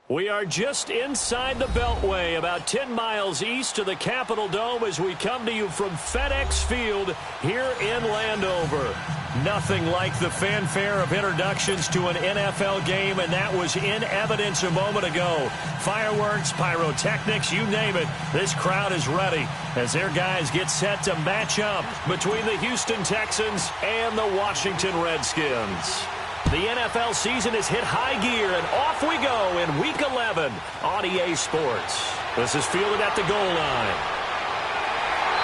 We are just inside the Beltway, about 10 miles east of the Capitol Dome as we come to you from FedEx Field here in Landover. Nothing like the fanfare of introductions to an NFL game, and that was in evidence a moment ago. Fireworks, pyrotechnics, you name it. This crowd is ready as their guys get set to match up between the Houston Texans and the Washington Redskins. The NFL season has hit high gear, and off we go in Week 11 on EA Sports. This is fielded at the goal line.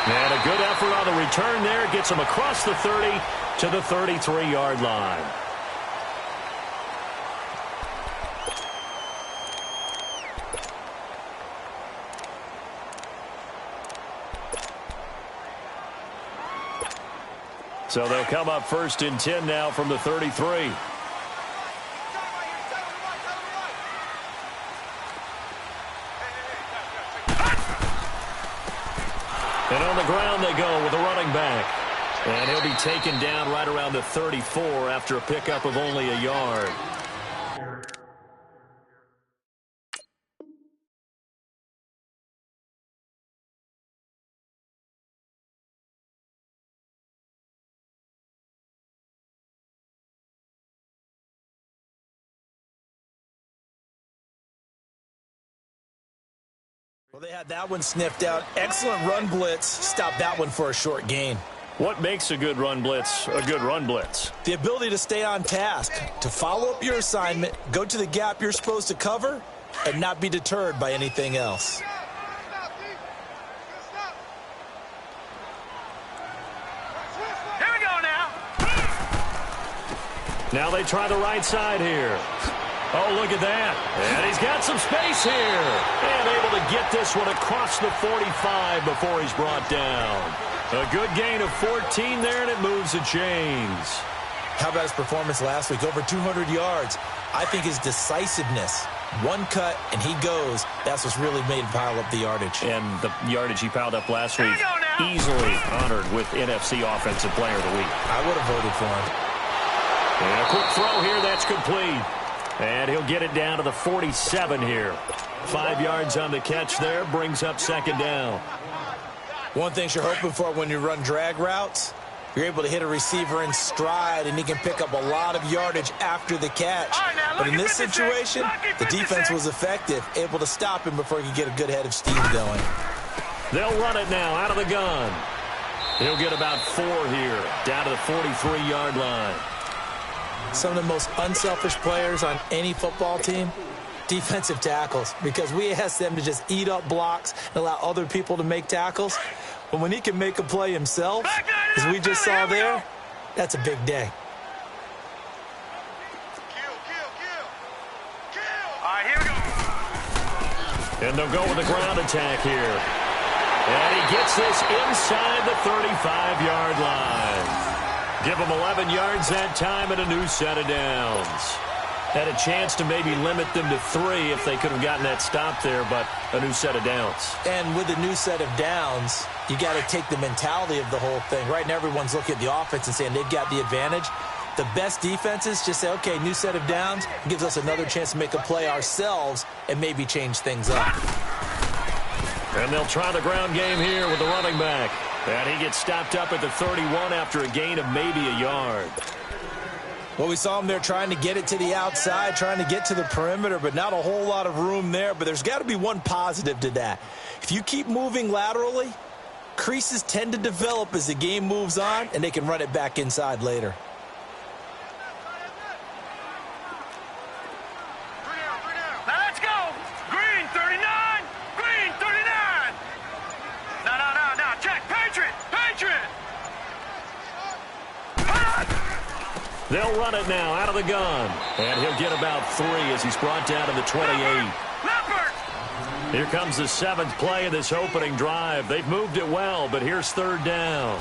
And a good effort on the return there. Gets him across the 30 to the 33-yard line. So they'll come up first and 10 now from the 33. And on the ground they go with a running back. And he'll be taken down right around the 34 after a pickup of only a yard. Well, they had that one sniffed out. Excellent run blitz. Stopped that one for a short gain. What makes a good run blitz a good run blitz? The ability to stay on task, to follow up your assignment, go to the gap you're supposed to cover, and not be deterred by anything else. Here we go now. Now they try the right side here. Oh, look at that. And he's got some space here. And able to get this one across the 45 before he's brought down. A good gain of 14 there, and it moves the chains. How about his performance last week? Over 200 yards. I think his decisiveness, one cut, and he goes. That's what's really made him pile up the yardage. And the yardage he piled up last week, easily honored with NFC Offensive Player of the Week. I would have voted for him. And a quick throw here, that's complete. And he'll get it down to the 47 here. 5 yards on the catch there, brings up second down. One thing you're hoping for when you run drag routes, you're able to hit a receiver in stride, and he can pick up a lot of yardage after the catch. But in this situation, the defense was effective, able to stop him before he could get a good head of steam going. They'll run it now out of the gun. He'll get about 4 here, down to the 43-yard line. Some of the most unselfish players on any football team, defensive tackles, because we ask them to just eat up blocks and allow other people to make tackles. But when he can make a play himself, as we just saw there, that's a big day. All right, here we go. And they'll go with the ground attack here. And he gets this inside the 35-yard line. Give them 11 yards that time and a new set of downs. Had a chance to maybe limit them to 3 if they could have gotten that stop there, but a new set of downs. And with a new set of downs, you got to take the mentality of the whole thing. Right now, everyone's looking at the offense and saying they've got the advantage. The best defenses just say, okay, new set of downs, gives us another chance to make a play ourselves and maybe change things up. And they'll try the ground game here with the running back. And he gets stopped up at the 31 after a gain of maybe a yard. Well, we saw him there trying to get it to the outside, trying to get to the perimeter, but not a whole lot of room there. But there's got to be one positive to that. If you keep moving laterally, creases tend to develop as the game moves on, and they can run it back inside later. They'll run it now out of the gun. And he'll get about 3 as he's brought down to the 28. Here comes the 7th play of this opening drive. They've moved it well, but here's third down.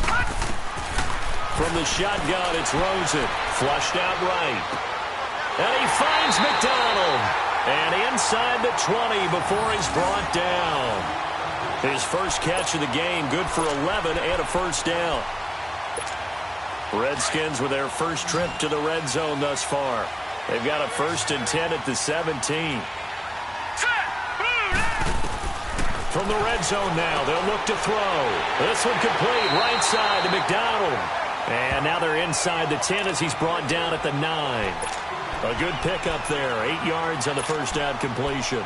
From the shotgun, it's Rosen. Flushed out right. And he finds McDonald. And inside the 20 before he's brought down. His first catch of the game, good for 11 and a first down. Redskins with their first trip to the red zone thus far. They've got a 1st and 10 at the 17. From the red zone now, they'll look to throw. This one complete, right side to McDonald. And now they're inside the 10 as he's brought down at the 9. A good pickup there, 8 yards on the first down completion.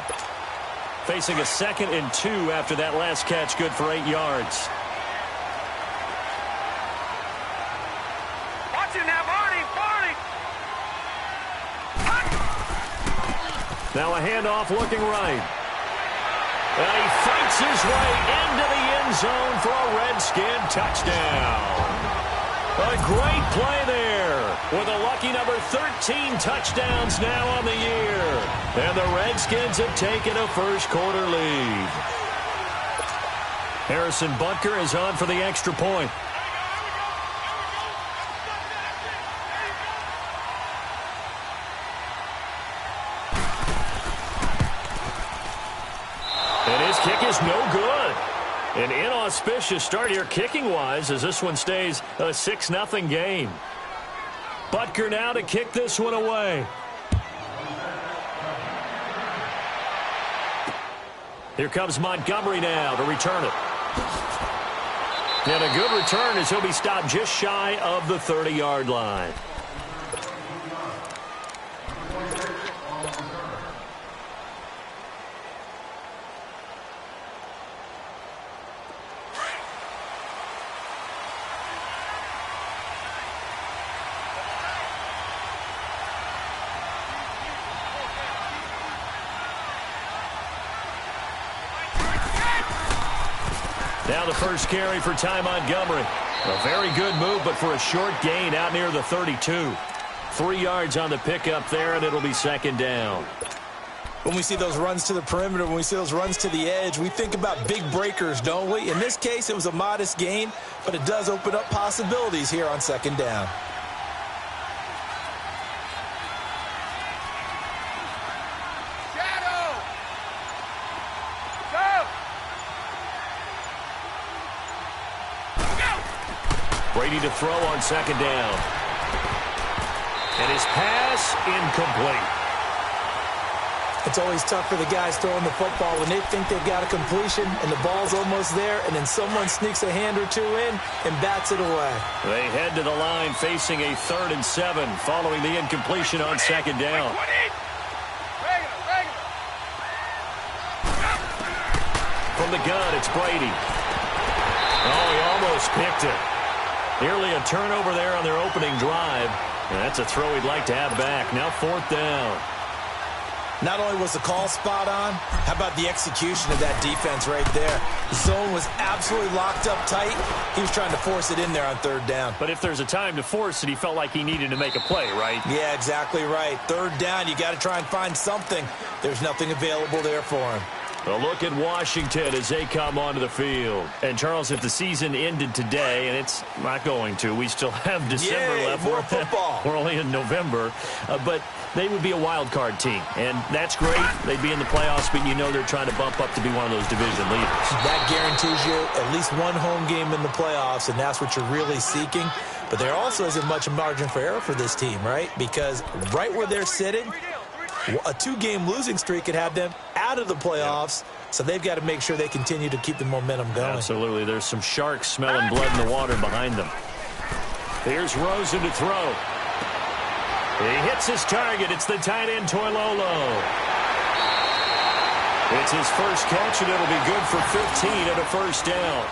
Facing a 2nd and 2 after that last catch, good for 8 yards. Watch it now, Barney. Now a handoff looking right. And he fights his way into the end zone for a Redskin touchdown. A great play there with a lucky number 13 touchdowns now on the year. And the Redskins have taken a first quarter lead. Harrison Butker is on for the extra point. And his kick is no good. An inauspicious start here kicking-wise as this one stays a 6-0 game. Butker now to kick this one away. Here comes Montgomery now to return it. And a good return as he'll be stopped just shy of the 30-yard line. Now the first carry for Ty Montgomery. A very good move, but for a short gain out near the 32. 3 yards on the pickup there, and it'll be 2nd down. When we see those runs to the perimeter, when we see those runs to the edge, we think about big breakers, don't we? In this case, it was a modest gain, but it does open up possibilities here on 2nd down. Brady to throw on 2nd down. And his pass incomplete. It's always tough for the guys throwing the football when they think they've got a completion and the ball's almost there, and then someone sneaks a hand or two in and bats it away. They head to the line facing a 3rd and 7 following the incompletion on 2nd down. From the gun, it's Brady. Oh, he almost picked it. Nearly a turnover there on their opening drive. And that's a throw he'd like to have back. Now 4th down. Not only was the call spot on, how about the execution of that defense right there? The zone was absolutely locked up tight. He was trying to force it in there on 3rd down. But if there's a time to force it, he felt like he needed to make a play, right? Yeah, exactly right. 3rd down, you got to try and find something. There's nothing available there for him. A look at Washington as they come onto the field. And, Charles, if the season ended today, and it's not going to, we still have December left. More football. We're only in November. But they would be a wild card team. And that's great. They'd be in the playoffs, but you know they're trying to bump up to be one of those division leaders. That guarantees you at least one home game in the playoffs, and that's what you're really seeking. But there also isn't much margin for error for this team, right? Because right where they're sitting, a 2-game losing streak could have them out of the playoffs, so they've got to make sure they continue to keep the momentum going. Absolutely. There's some sharks smelling blood in the water behind them. Here's Rosen to throw. He hits his target. It's the tight end, Toilolo. It's his first catch, and it'll be good for 15 and a first down.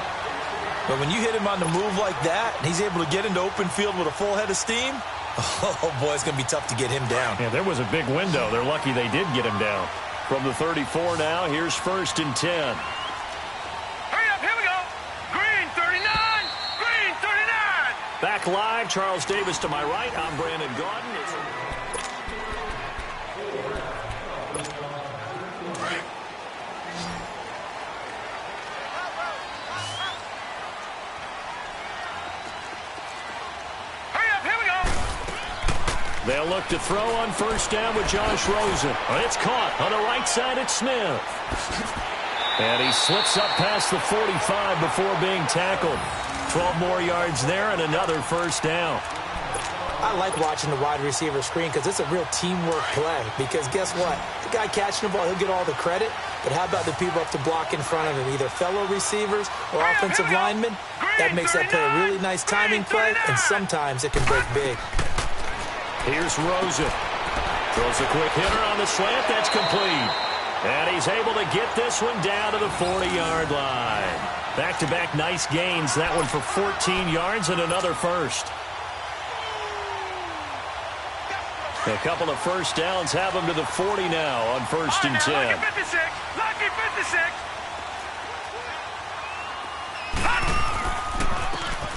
But when you hit him on the move like that, and he's able to get into open field with a full head of steam, oh, boy, it's going to be tough to get him down. Yeah, there was a big window. They're lucky they did get him down. From the 34 now, here's 1st and 10. Hurry up, here we go. Green 39, green 39. Back live, Charles Davis to my right. I'm Brandon Gaudin. They'll look to throw on 1st down with Josh Rosen. It's caught on the right side at Smith. And he slips up past the 45 before being tackled. 12 more yards there and another 1st down. I like watching the wide receiver screen because it's a real teamwork play. Because guess what? The guy catching the ball, he'll get all the credit. But how about the people up to block in front of him, either fellow receivers or offensive linemen? That makes that play a really nice timing play, and sometimes it can break big. Here's Rosen. Throws a quick hitter on the slant. That's complete. And he's able to get this one down to the 40-yard line. Back-to-back nice gains. That one for 14 yards and another first. A couple of first downs have them to the 40 now on 1st and 10. Lucky 56. Lucky 56.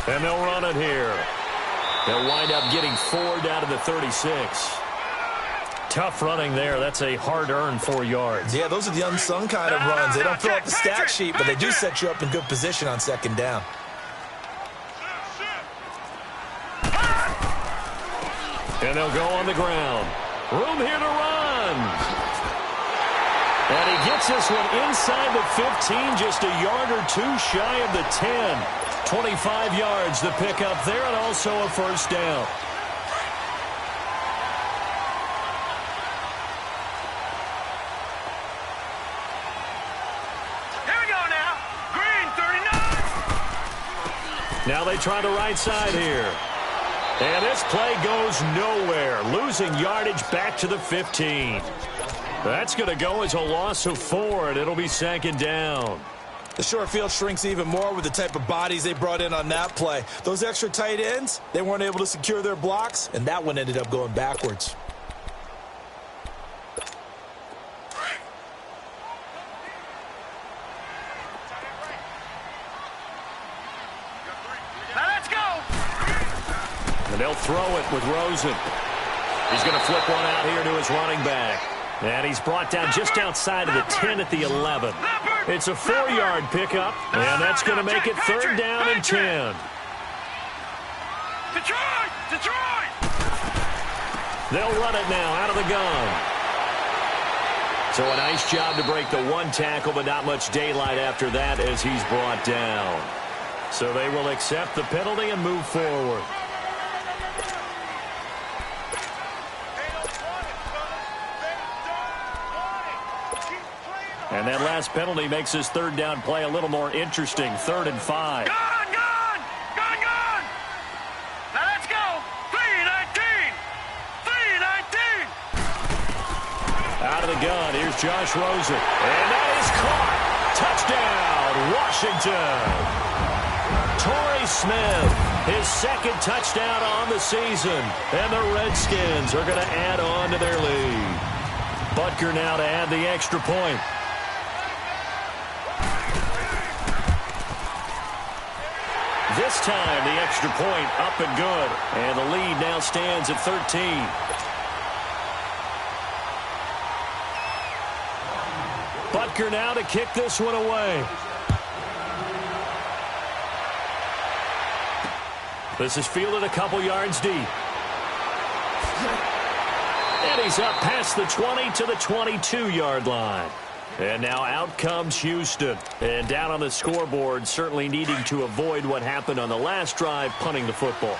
And they'll run it here. They'll wind up getting 4 down to the 36. Tough running there. That's a hard-earned 4 yards. Yeah, those are the unsung kind of runs. They don't fill out the stat sheet, but they do set you up in good position on 2nd down. And they'll go on the ground. Room here to run. And he gets this one inside the 15, just a yard or two shy of the 10. 25 yards the pickup there, and also a first down. Here we go now. Green 39. Now they try the right side here. And this play goes nowhere, losing yardage back to the 15. That's going to go as a loss of 4, and it'll be 2nd down. The short field shrinks even more with the type of bodies they brought in on that play. Those extra tight ends, they weren't able to secure their blocks, and that one ended up going backwards. And they'll throw it with Rosen. He's going to flip one out here to his running back. And he's brought down just outside of the 10 at the 11. It's a 4-yard pickup, and that's going to make it 3rd down and 10. Detroit! Detroit! They'll run it now out of the gun. So a nice job to break the 1 tackle, but not much daylight after that as he's brought down. So they will accept the penalty and move forward. And that last penalty makes his 3rd down play a little more interesting. 3rd and 5. Gone! Gone! Gone! Gone! Now let's go! 3-19! 3-19! Out of the gun, here's Josh Rosen. And that is caught. Touchdown, Washington. Torrey Smith, his 2nd touchdown on the season. And the Redskins are going to add on to their lead. Butker now to add the extra point. This time, the extra point up and good. And the lead now stands at 13. Butker now to kick this one away. This is fielded a couple yards deep. And he's up past the 20 to the 22-yard line. And now out comes Houston. And down on the scoreboard, certainly needing to avoid what happened on the last drive, punting the football.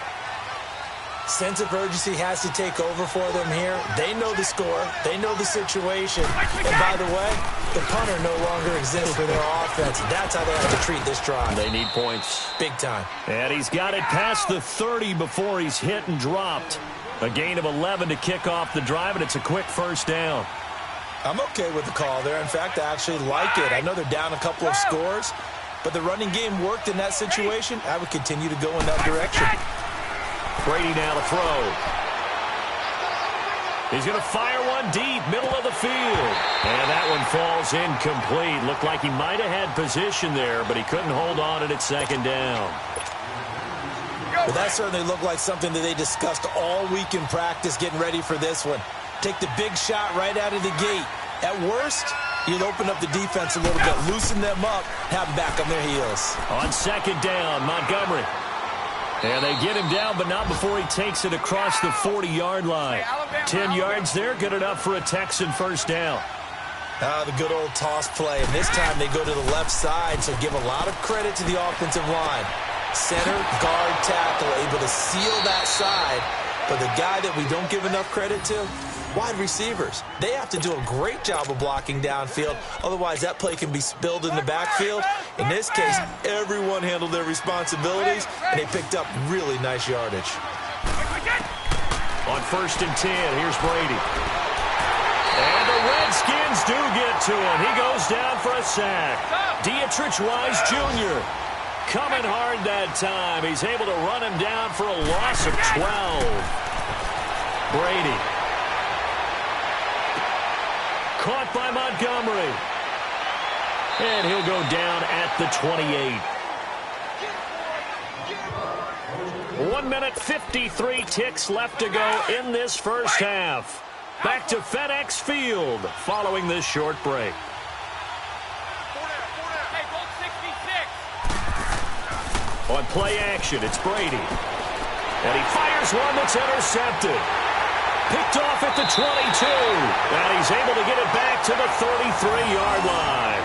Sense of urgency has to take over for them here. They know the score. They know the situation. And by the way, the punter no longer exists for their offense. That's how they have to treat this drive. They need points. Big time. And he's got it past the 30 before he's hit and dropped. A gain of 11 to kick off the drive, and it's a quick first down. I'm okay with the call there. In fact, I actually like it. I know they're down a couple of scores, but the running game worked in that situation. I would continue to go in that direction. Brady now to throw. He's going to fire one deep, middle of the field. And that one falls incomplete. Looked like he might have had position there, but he couldn't hold on at it 2nd down. But that certainly looked like something that they discussed all week in practice getting ready for this one. Take the big shot right out of the gate. At worst, you'll open up the defense a little bit, loosen them up, have them back on their heels. On 2nd down, Montgomery. And they get him down, but not before he takes it across the 40-yard line. 10 yards there, good enough for a Texan first down. The good old toss play. And this time they go to the left side, so give a lot of credit to the offensive line. Center, guard, tackle, able to seal that side But the guy that we don't give enough credit to, wide receivers. They have to do a great job of blocking downfield. Otherwise, that play can be spilled in the backfield. In this case, everyone handled their responsibilities, and they picked up really nice yardage. On 1st and 10, here's Brady. And the Redskins do get to him. He goes down for a sack. Dietrich Wise Jr. coming hard that time. He's able to run him down for a loss of 12. Brady. Caught by Montgomery. And he'll go down at the 28. 1 minute 53 ticks left to go in this first half. Back to FedEx Field following this short break. On play action, it's Brady. And he fires one that's intercepted. Picked off at the 22. And he's able to get it back to the 33-yard line.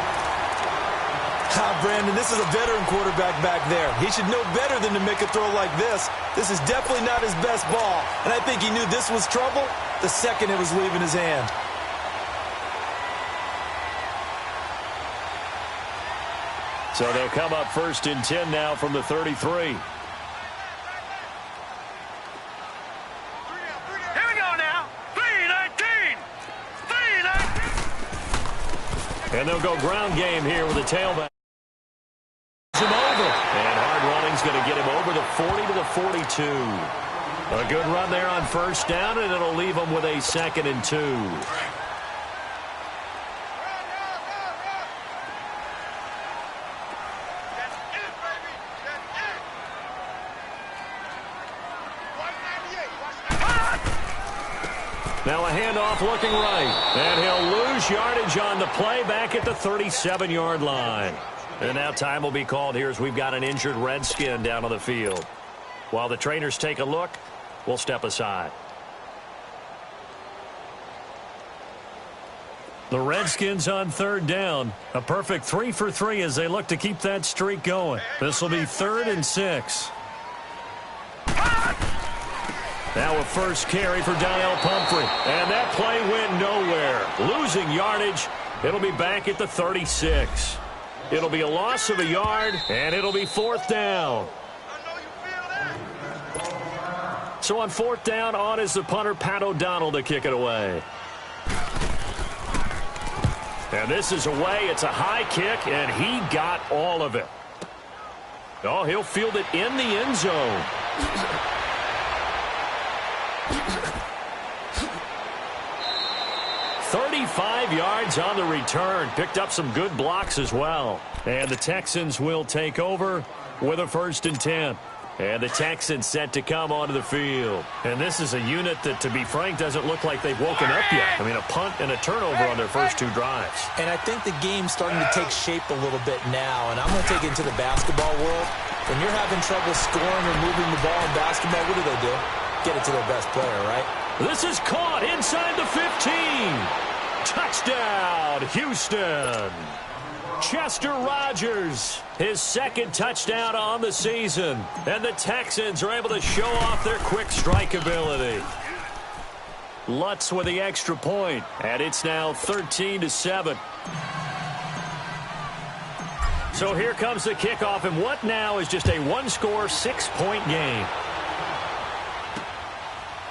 Brandon, this is a veteran quarterback back there. He should know better than to make a throw like this. This is definitely not his best ball. And I think he knew this was trouble the second it was leaving his hand. So they'll come up 1st and 10 now from the 33. And they'll go ground game here with a tailback. Him over. And hard running's going to get him over the 40 to the 42. A good run there on 1st down, and it'll leave him with a 2nd and 2. Now a handoff looking right. And he'll lose yardage on the play back at the 37-yard line. And now time will be called here as we've got an injured Redskin down on the field. While the trainers take a look, we'll step aside. The Redskins on 3rd down. A perfect 3 for 3 as they look to keep that streak going. This will be 3rd and 6. Now a first carry for Donnell Pumphrey. And that play went nowhere. Losing yardage. It'll be back at the 36. It'll be a loss of a yard, and it'll be 4th down. So on 4th down, on is the punter, Pat O'Donnell, to kick it away. And this is away. It's a high kick, and he got all of it. Oh, he'll field it in the end zone. 35 yards on the return. Picked up some good blocks as well. And the Texans will take over with a 1st and 10. And the Texans set to come onto the field. And this is a unit that, to be frank, doesn't look like they've woken up yet. I mean, a punt and a turnover on their first 2 drives. And I think the game's starting to take shape a little bit now. And I'm going to take it into the basketball world. When you're having trouble scoring or moving the ball in basketball, what do? Get it to their best player, right? This is caught inside the 15. Touchdown, Houston. Chester Rogers, his 2nd touchdown on the season. And the Texans are able to show off their quick strike ability. Lutz with the extra point, and it's now 13-7. So here comes the kickoff, and what now is just a 1-score, 6-point game.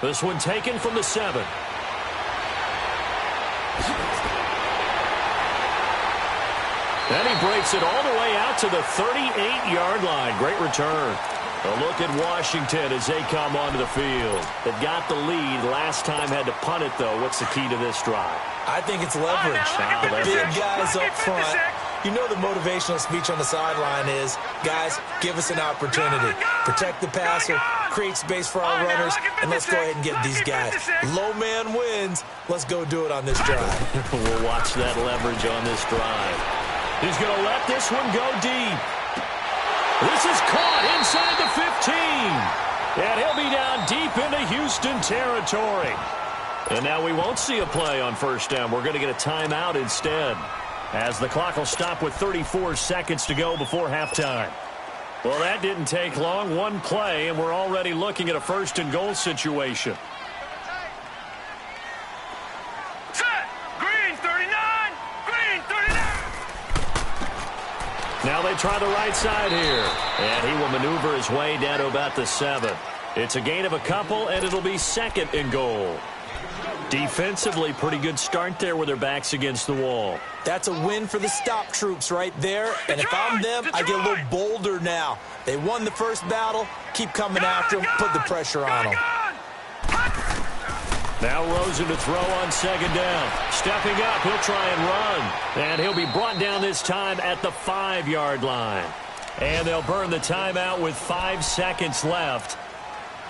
This one taken from the 7. And he breaks it all the way out to the 38-yard line. Great return. A look at Washington as they come onto the field. They've got the lead. Last time had to punt it, though. What's the key to this drive? I think it's leverage. Big guys up front. You know the motivational speech on the sideline is, guys, give us an opportunity. Protect the passer, create space for our runners, and let's go ahead and get these guys. Low man wins. Let's go do it on this drive. We'll watch that leverage on this drive. He's going to let this one go deep. This is caught inside the 15. And he'll be down deep into Houston territory. And now we won't see a play on 1st down. We're going to get a timeout instead, as the clock will stop with 34 seconds to go before halftime. Well, that didn't take long. One play, and we're already looking at a first-and-goal situation. Set! Green 39! Green 39! Now they try the right side here. And he will maneuver his way down to about the 7. It's a gain of a couple, and it'll be second and goal. Defensively, pretty good start there with their backs against the wall. That's a win for the stop troops right there. And if I'm them, I get a little bolder now. They won the first battle. Keep coming after them. Put the pressure on them. Now Rosen to throw on second down. Stepping up, he'll try and run. And he'll be brought down this time at the 5-yard line. And they'll burn the timeout with 5 seconds left.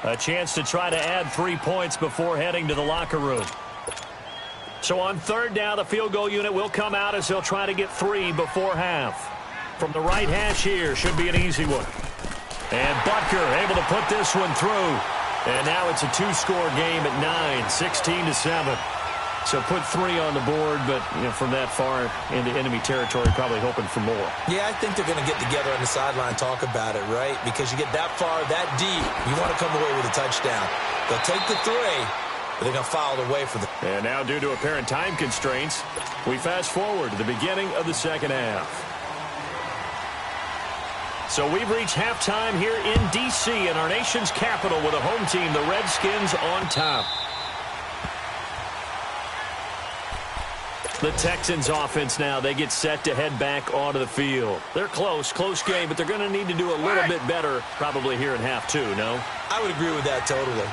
A chance to try to add 3 points before heading to the locker room. So on third down, the field goal unit will come out as they'll try to get 3 before half. From the right hash here, should be an easy one. And Butker able to put this one through. And now it's a 2-score game at 9, 16-7. So put 3 on the board, but from that far into enemy territory, probably hoping for more. Yeah, I think they're going to get together on the sideline and talk about it, right? Because you get that far, that deep, you want to come away with a touchdown. They'll take the 3, but they're going to foul it away for the... And now, due to apparent time constraints, we fast forward to the beginning of the second half. So we've reached halftime here in D.C. in our nation's capital with a home team, the Redskins, on top. The Texans offense now, they get set to head back onto the field. They're close game, but they're going to need to do a little bit better probably here in half 2, no? I would agree with that totally.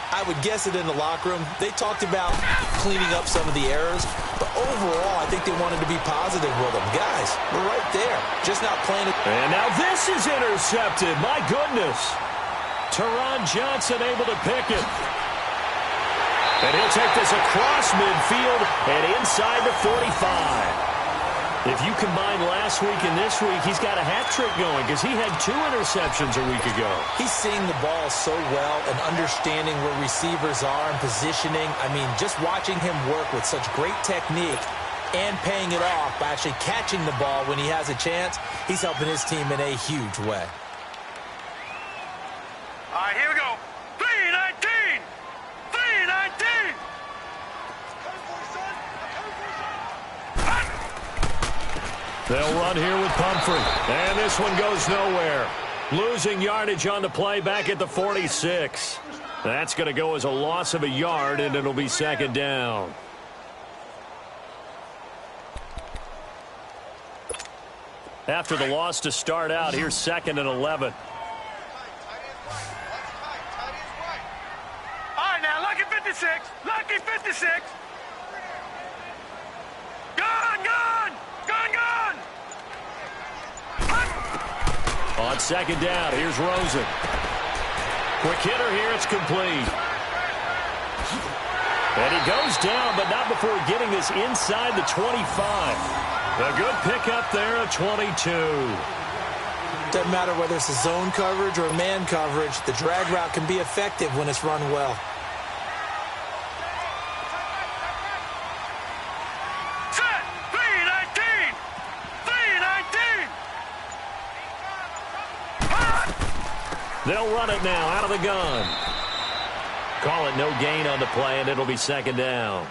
I would guess it in the locker room. They talked about cleaning up some of the errors, but overall, I think they wanted to be positive with them. Guys, we're right there, just not playing it. And now this is intercepted. My goodness. Teron Johnson able to pick it. And he'll take this across midfield and inside the 45. If you combine last week and this week, he's got a hat trick going because he had 2 interceptions a week ago. He's seeing the ball so well and understanding where receivers are and positioning. I mean, just watching him work with such great technique and paying it off by actually catching the ball when he has a chance, he's helping his team in a huge way. All right, here we go. 3-19! 3-19! They'll run here with Pumphrey. And this one goes nowhere. Losing yardage on the play back at the 46. That's going to go as a loss of a yard, and it'll be second down. After the loss to start out, here's 2nd and 11. All right, now, lucky 56. Lucky 56. Gone! On second down, here's Rosen. Quick hitter here, it's complete. And he goes down, but not before getting this inside the 25. A good pickup there at 22. Doesn't matter whether it's a zone coverage or man coverage, the drag route can be effective when it's run well. They'll run it now out of the gun. Call it no gain on the play, and it'll be second down.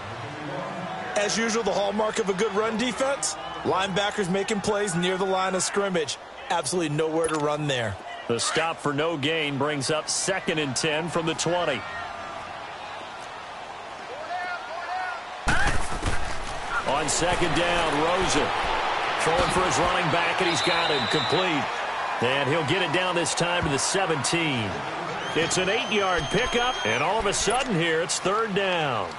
As usual, the hallmark of a good run defense, linebackers making plays near the line of scrimmage. Absolutely nowhere to run there. The stop for no gain brings up 2nd and 10 from the 20. On second down, Rosen throwing for his running back, and he's got him complete. And he'll get it down this time to the 17. It's an 8-yard pickup, and all of a sudden here, it's third down.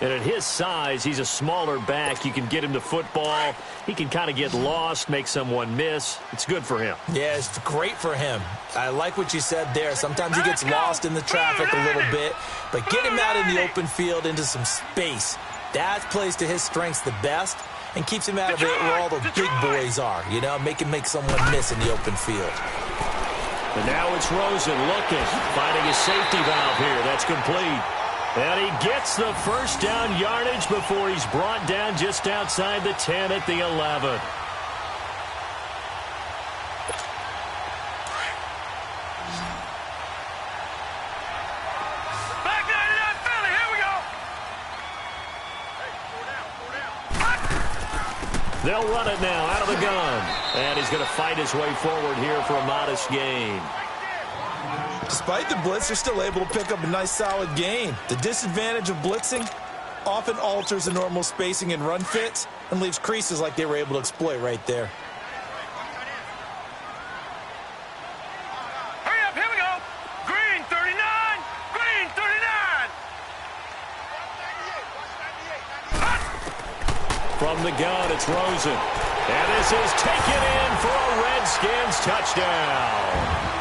And at his size, he's a smaller back. You can get him the football. He can kind of get lost, make someone miss. It's good for him. Yeah, it's great for him. I like what you said there. Sometimes he gets lost in the traffic a little bit, but get him out in the open field into some space. That plays to his strengths the best and keeps him out of it where all the big boys are, you know, make someone miss in the open field. And now it's Rosen looking, finding his safety valve here. That's complete. And he gets the first down yardage before he's brought down just outside the 10 at the 11. They'll run it now out of the gun. And he's going to fight his way forward here for a modest gain. Despite the blitz, they're still able to pick up a nice solid gain. The disadvantage of blitzing often alters the normal spacing and run fits and leaves creases like they were able to exploit right there. Hurry up, here we go. Green 39, green 39. From the gun, it's Rosen. And this is taken in for a Redskins touchdown.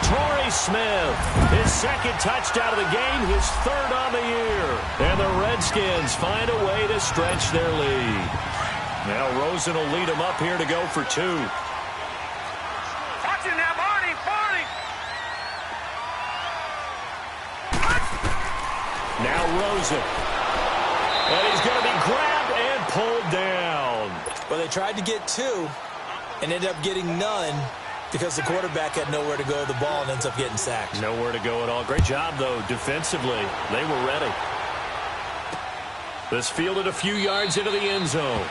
Torrey Smith, his second touchdown of the game, his third on the year. And the Redskins find a way to stretch their lead. Now Rosen will lead them up here to go for two. Watch it now, Barney, Barney. Now Rosen. And he's going to be grabbed and pulled down. Well, they tried to get two and ended up getting none because the quarterback had nowhere to go with the ball and ends up getting sacked. Nowhere to go at all. Great job, though, defensively. They were ready. This fielded a few yards into the end zone.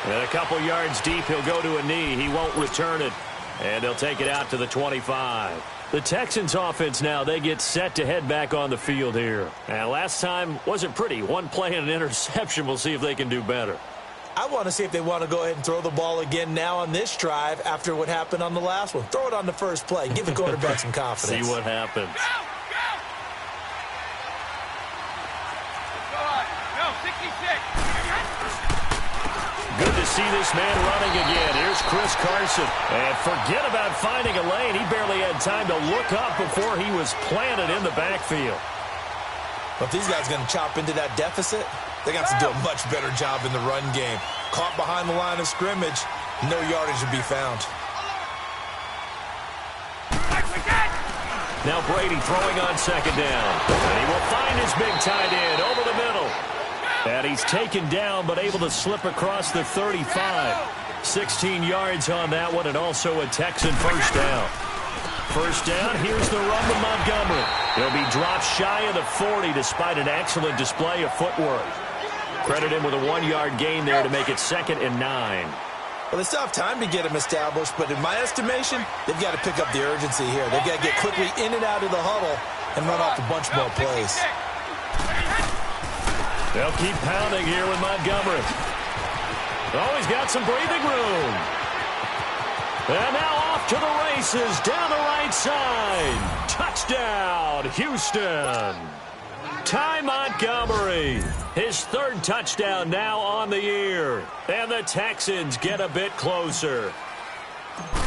And a couple yards deep, he'll go to a knee. He won't return it. And they'll take it out to the 25. The Texans offense now, they get set to head back on the field here. And last time wasn't pretty. One play and an interception. We'll see if they can do better. I want to see if they want to go ahead and throw the ball again now on this drive after what happened on the last one. Throw it on the first play. Give the quarterback some confidence. See what happens. Go, 66. Good to see this man running again. Here's Chris Carson. And forget about finding a lane. He barely had time to look up before he was planted in the backfield. But if these guys are going to chop into that deficit, they got to do a much better job in the run game. Caught behind the line of scrimmage, no yardage to be found. Now Brady throwing on second down. And he will find his big tight end over the middle. And he's taken down but able to slip across the 35. 16 yards on that one and also a Texan first down. First down, here's the run to Montgomery. He'll be dropped shy of the 40 despite an excellent display of footwork. Credit him with a 1-yard gain there to make it 2nd and 9. Well, they still have time to get him established, but in my estimation, they've got to pick up the urgency here. They've got to get quickly in and out of the huddle and run off a bunch more plays. They'll keep pounding here with Montgomery. Oh, he's got some breathing room. And now off to the races down the right side. Touchdown, Houston. Ty Montgomery, his third touchdown now on the year. And the Texans get a bit closer.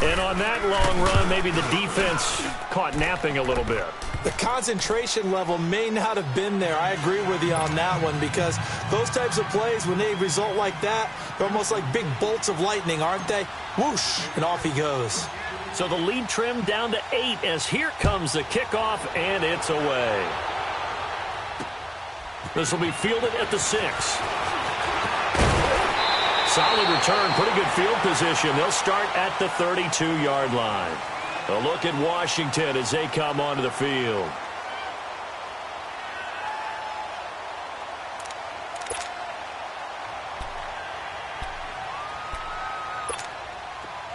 And on that long run, maybe the defense caught napping a little bit. The concentration level may not have been there. I agree with you on that one because those types of plays, when they result like that, they're almost like big bolts of lightning, aren't they? Whoosh, and off he goes. So the lead trimmed down to 8 as here comes the kickoff, and it's away. This will be fielded at the 6. Solid return, pretty good field position. They'll start at the 32-yard line. A look at Washington as they come onto the field.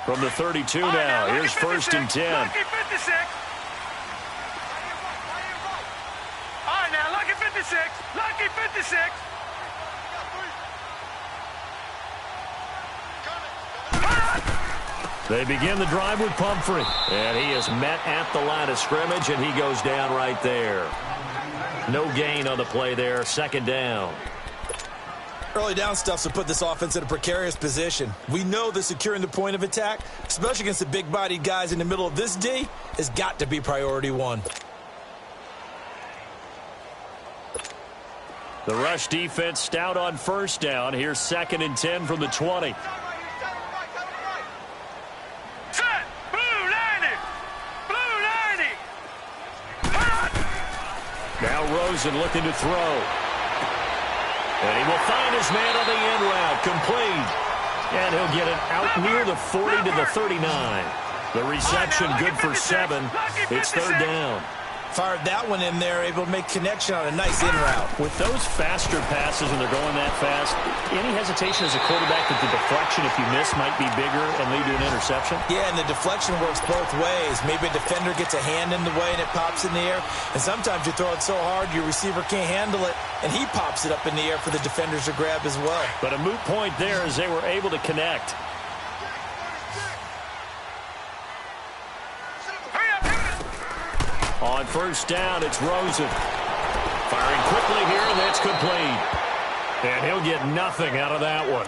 From the 32 now, here's 1st and 10. Lucky 56. All right, now, lucky 56. Lucky 56. They begin the drive with Pumphrey. And he is met at the line of scrimmage, and he goes down right there. No gain on the play there. 2nd down. Early down stuff to put this offense in a precarious position. We know that securing the point of attack, especially against the big-bodied guys in the middle of this D, has got to be priority 1. The rush defense stout on 1st down. Here's 2nd and 10 from the 20. Set. Blue 90. Blue 90. Now Rosen looking to throw. And he will find his man on the end route. Complete. And he'll get it out near the 40 to the 39. The reception good for 7. It's 3rd down. Fired that one in there, able to make connection on a nice in route. With those faster passes when they're going that fast, any hesitation as a quarterback that the deflection, if you miss, might be bigger and lead to an interception? Yeah, and the deflection works both ways. Maybe a defender gets a hand in the way and it pops in the air. And sometimes you throw it so hard your receiver can't handle it, and he pops it up in the air for the defenders to grab as well. But a moot point there as they were able to connect. On first down, it's Rosen. Firing quickly here, and that's complete. And he'll get nothing out of that one.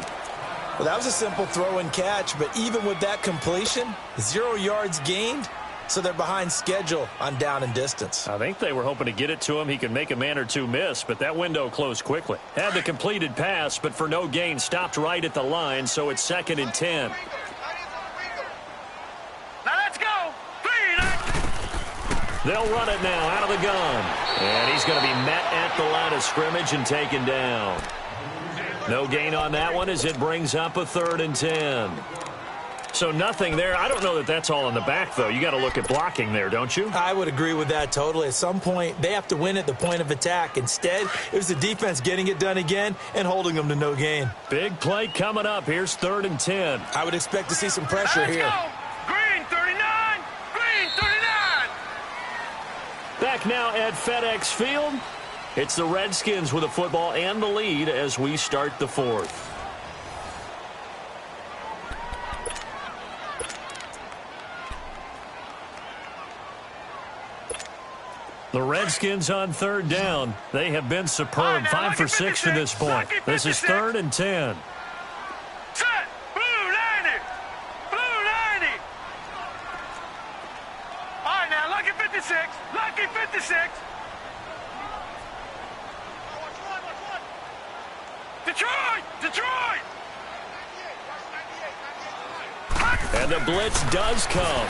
Well, that was a simple throw and catch, but even with that completion, 0 yards gained, so they're behind schedule on down and distance. I think they were hoping to get it to him. He could make a man or two miss, but that window closed quickly. Had the completed pass, but for no gain, stopped right at the line, so it's 2nd and 10. They'll run it now out of the gun. And he's going to be met at the line of scrimmage and taken down. No gain on that one as it brings up a 3rd and 10. So nothing there. I don't know that that's all in the back, though. You got to look at blocking there, don't you? I would agree with that totally. At some point, they have to win at the point of attack. Instead, it was the defense getting it done again and holding them to no gain. Big play coming up. Here's 3rd and 10. I would expect to see some pressure here. Green 39! Green 39! Back now at FedEx Field. It's the Redskins with the football and the lead as we start the 4th. The Redskins on 3rd down. They have been superb. 5 for 6 to this point. This is 3rd and 10. Set! Blue 90! Blue 90! All right, now, lucky 56. Lucky 56. Detroit! Detroit! And the blitz does come.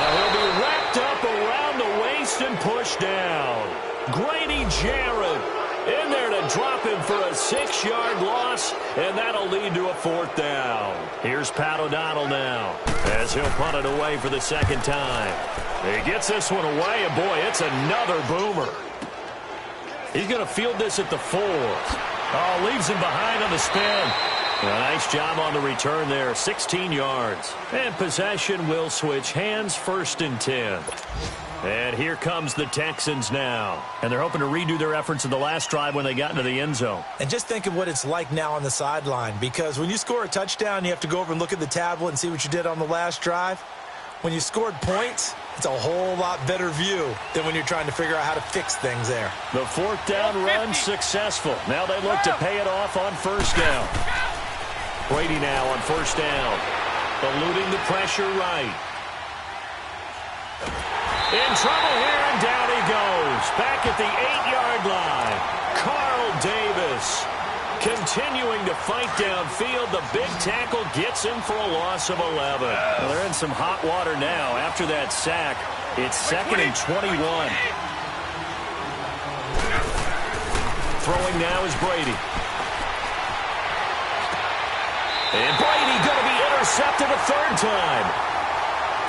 He'll be wrapped up around the waist and pushed down. Grady Jarrett in there to drop him for a 6-yard loss, and that'll lead to a 4th down. Here's Pat O'Donnell now as he'll punt it away for the 2nd time. He gets this one away, and boy, it's another boomer. He's going to field this at the 4. Oh, leaves him behind on the spin. A nice job on the return there, 16 yards. And possession will switch hands, 1st and 10. And here comes the Texans now. And they're hoping to redo their efforts in the last drive when they got into the end zone. And just think of what it's like now on the sideline, because when you score a touchdown, you have to go over and look at the tablet and see what you did on the last drive. When you scored points, it's a whole lot better view than when you're trying to figure out how to fix things there. The 4th down run successful. Now they look to pay it off on 1st down. Brady now on 1st down. Eluding the pressure right. In trouble here, and down he goes. Back at the 8-yard line. Carl Davis continuing to fight downfield. The big tackle gets him for a loss of 11. Well, they're in some hot water now after that sack. It's 2nd and 21. Throwing now is Brady. And Brady going to be intercepted a 3rd time.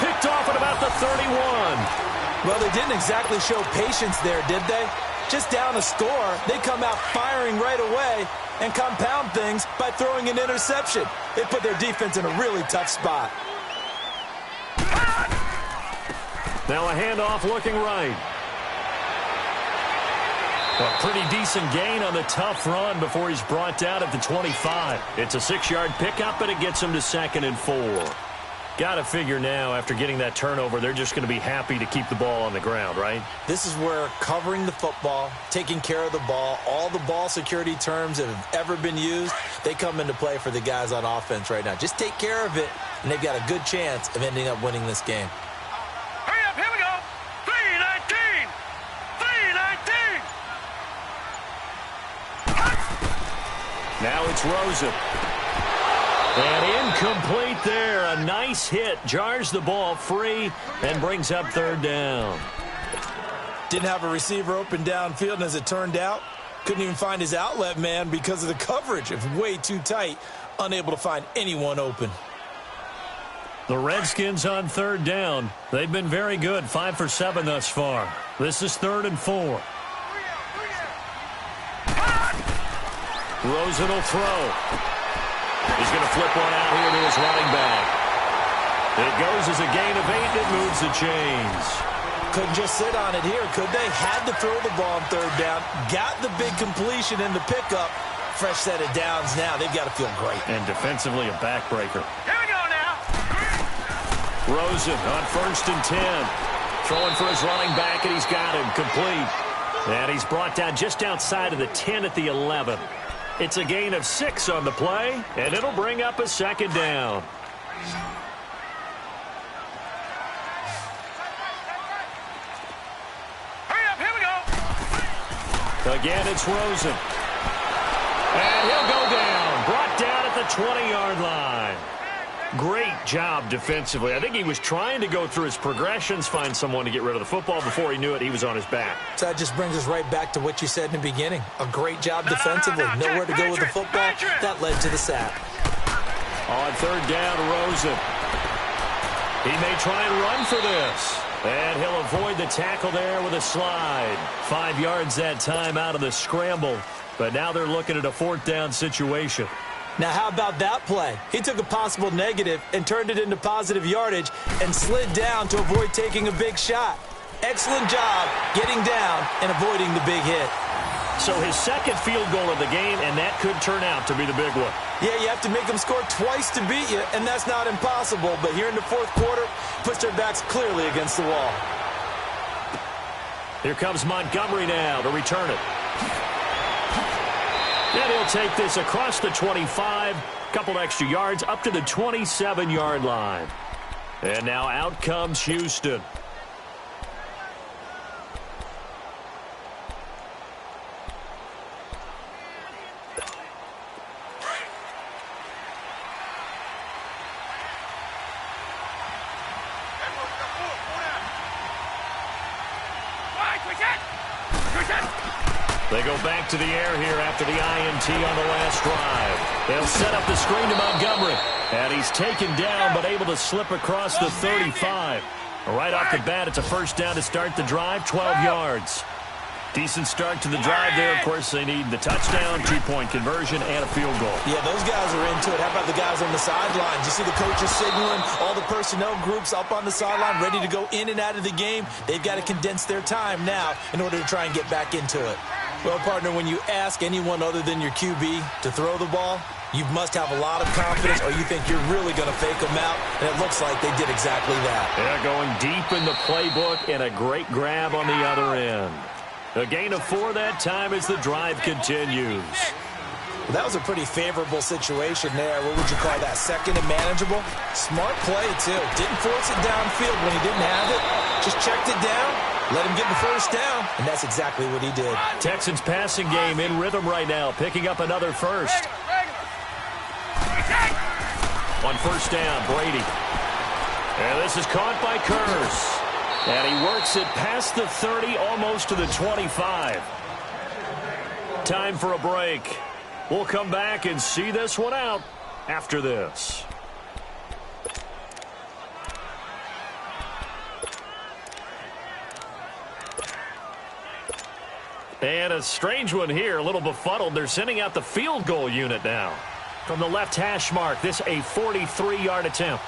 Picked off at about the 31. Well, they didn't exactly show patience there, did they? Just down a score, they come out firing right away and compound things by throwing an interception. They put their defense in a really tough spot. Now a handoff looking right. A pretty decent gain on the tough run before he's brought down at the 25. It's a 6-yard pickup, but it gets him to 2nd and 4. Got to figure now, after getting that turnover, they're just going to be happy to keep the ball on the ground, right? This is where covering the football, taking care of the ball, all the ball security terms that have ever been used, they come into play for the guys on offense right now. Just take care of it, and they've got a good chance of ending up winning this game. Hurry up, here we go. 319! 319! Now it's Rosen. And incomplete there. A nice hit. Jars the ball free and brings up 3rd down. Didn't have a receiver open downfield, and as it turned out, couldn't even find his outlet man because of the coverage. It's way too tight. Unable to find anyone open. The Redskins on third down. They've been very good, 5 for 7 thus far. This is 3rd and 4. Rosen will throw. He's going to flip one out here to his running back. It goes as a gain of 8. It moves the chains. Couldn't just sit on it here, could they? Had to throw the ball on third down. Got the big completion in the pickup. Fresh set of downs now. They've got to feel great. And defensively, a backbreaker. Here we go now. Rosen on 1st and 10. Throwing for his running back, and he's got him complete. And he's brought down just outside of the 10 at the 11. It's a gain of 6 on the play, and it'll bring up a 2nd down. Hurry up, here we go. Again, it's Rosen. And he'll go down. Brought down at the 20-yard line. Great job defensively. I think he was trying to go through his progressions, find someone to get rid of the football. Before he knew it, he was on his back. So that just brings us right back to what you said in the beginning. A great job defensively. Nowhere to go with the football. That led to the sack. On 3rd down, Rosen. He may try and run for this. And he'll avoid the tackle there with a slide. 5 yards that time out of the scramble. But now they're looking at a 4th down situation. Now, how about that play? He took a possible negative and turned it into positive yardage and slid down to avoid taking a big shot. Excellent job getting down and avoiding the big hit. So his 2nd field goal of the game, and that could turn out to be the big one. Yeah, you have to make them score twice to beat you, and that's not impossible. But here in the 4th quarter, puts their backs clearly against the wall. Here comes Montgomery now to return it. And he'll take this across the 25, couple extra yards up to the 27-yard line. And now out comes Houston. They go back to the air here after the INT on the last drive. They'll set up the screen to Montgomery. And he's taken down but able to slip across the 35. Right off the bat, it's a 1st down to start the drive, 12 yards. Decent start to the drive there. Of course, they need the touchdown, 2-point conversion, and a field goal. Yeah, those guys are into it. How about the guys on the sidelines? You see the coaches signaling, all the personnel groups up on the sideline, ready to go in and out of the game. They've got to condense their time now in order to try and get back into it. Well, partner, when you ask anyone other than your QB to throw the ball, you must have a lot of confidence or you think you're really going to fake them out, and it looks like they did exactly that. They're going deep in the playbook and a great grab on the other end. A gain of 4 that time as the drive continues. Well, that was a pretty favorable situation there. What would you call that? 2nd and manageable? Smart play, too. Didn't force it downfield when he didn't have it. Just checked it down, let him get the 1st down, and that's exactly what he did. Texans passing game in rhythm right now, picking up another 1st. On 1st down, Brady. And this is caught by Kurz. And he works it past the 30, almost to the 25. Time for a break. We'll come back and see this one out after this. And a strange one here, a little befuddled. They're sending out the field goal unit now. From the left hash mark, this a 43-yard attempt.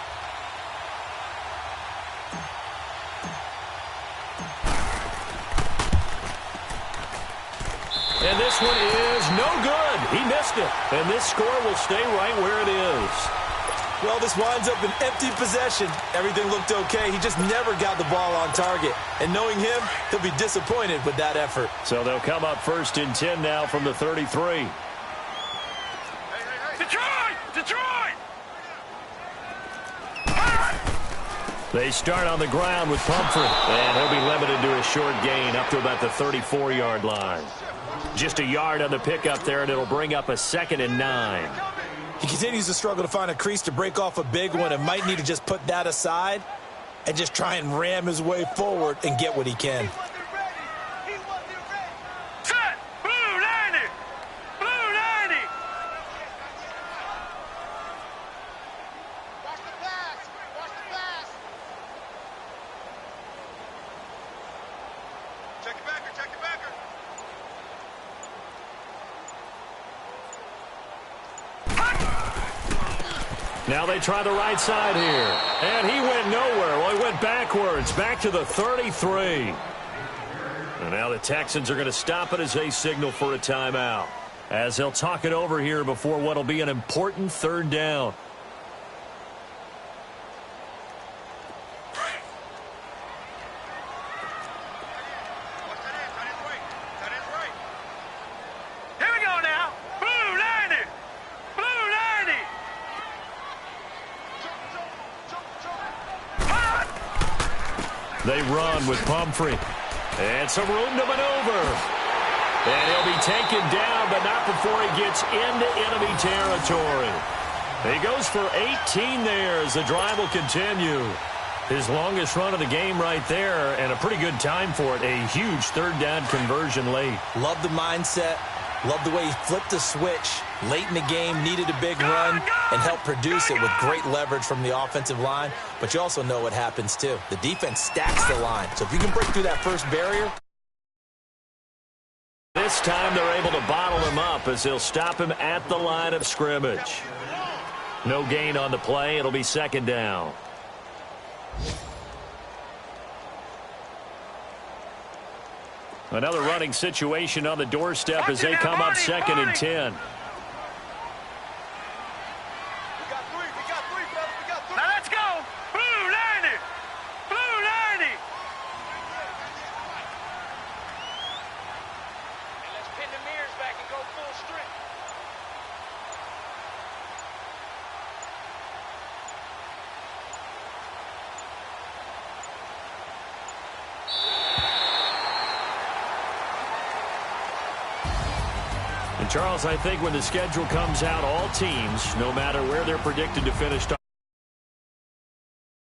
And this one is no good. He missed it. And this score will stay right where it is. Well, this winds up an empty possession. Everything looked okay. He just never got the ball on target. And knowing him, he'll be disappointed with that effort. So they'll come up 1st and 10 now from the 33. Detroit! Detroit! They start on the ground with Pumphrey. And he'll be limited to a short gain up to about the 34-yard line. Just a yard on the pickup there, and it'll bring up a 2nd and 9. He continues to struggle to find a crease to break off a big one and might need to just put that aside and just try and ram his way forward and get what he can. Set! Blue 90! Blue 90! Watch the pass! Watch Check your backer, check your backer. Now they try the right side here. And he went nowhere. Well, he went backwards, back to the 33. And now the Texans are going to stop it as they signal for a timeout, as they'll talk it over here before what will be an important third down. Here we go now. Blue 90. Blue 90. They run with Pumphrey. And some room to maneuver. And he'll be taken down, but not before he gets into enemy territory. He goes for 18 there as the drive will continue. His longest run of the game right there, and a pretty good time for it. A huge third down conversion late. Love the mindset. Love the way he flipped the switch late in the game, needed a big run, and helped produce it with great leverage from the offensive line. But you also know what happens, too. The defense stacks the line. So if you can break through that first barrier. This time they're able to bottle him up as they'll stop him at the line of scrimmage. No gain on the play. It'll be second down. Another running situation on the doorstep as they come up second and 10. Now let's go. Blue 90. Blue 90. And let's pin the mirrors back and go full strength. And Charles, I think when the schedule comes out, all teams, no matter where they're predicted to finish